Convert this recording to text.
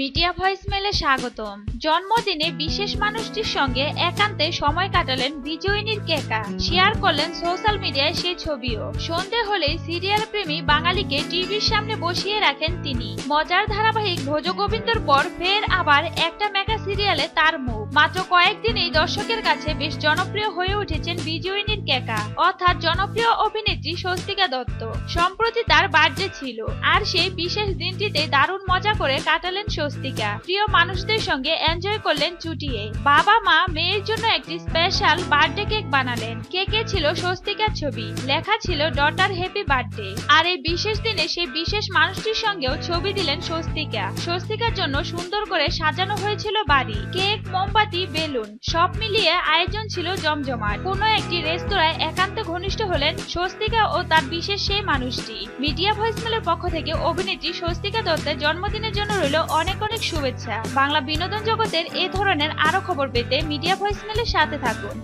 Media ভয়েসমেলে স্বাগতম। জন্মদিনে বিশেষ মানুষটির সঙ্গে একান্তে সময় কাটালেন বিজয়িনীর কেকা, শেয়ার করলেন সোশ্যাল মিডিয়ায় সেই ছবিও। সন্ধে হলেই সিরিয়াল প্রেমী বাঙালিকে টিভির সামনে বসিয়ে রাখেন তিনি। মজার ধারাবাহিক ভোজগোবিন্দর পর ফের আবার একটা মেগা সিরিয়ালে তার মুখ। মাত্র কয়েকদিনেই দর্শকের কাছে বেশ জনপ্রিয় হয়ে উঠেছেন বিজয়িনীর কেকা, অর্থাৎ জনপ্রিয় অভিনেত্রী স্বস্তিকা দত্ত। সম্প্রতি তার বার্থডে ছিল, আর সেই বিশেষ দিনটিতে দারুণ মজা করে কাটালেন স্বস্তিকা। প্রিয় মানুষদের সঙ্গে এনজয় করলেন চুটিয়ে। বাবা মা মেয়ের জন্য একটি স্পেশাল বার্থডে কেক বানালেন। কেকে ছিল স্বস্তিকার ছবি, লেখা ছিল ডটার হ্যাপি বার্থডে। আর এই বিশেষ দিনে সেই বিশেষ মানুষটির সঙ্গেও ছবি দিলেন স্বস্তিকা। স্বস্তিকার জন্য সুন্দর করে সাজানো হয়েছিল বাড়ি, কেক, মোমবাতি, বেলুন, সব মিলিয়ে আয়োজন ছিল জমজমাট। কোনো একটি রেস্তোরাঁয় একান্ত ঘনিষ্ঠ হলেন স্বস্তিকা ও তার বিশেষ সেই মানুষটি। মিডিয়া ভয়েসমেলের পক্ষ থেকে অভিনেত্রী স্বস্তিকা দত্তের জন্মদিনের জন্য রইল অনেক অনেক শুভেচ্ছা। বাংলা বিনোদন জগতের এই ধরনের আরো খবর পেতে মিডিয়া ভয়েসমেলের সাথে থাকুন।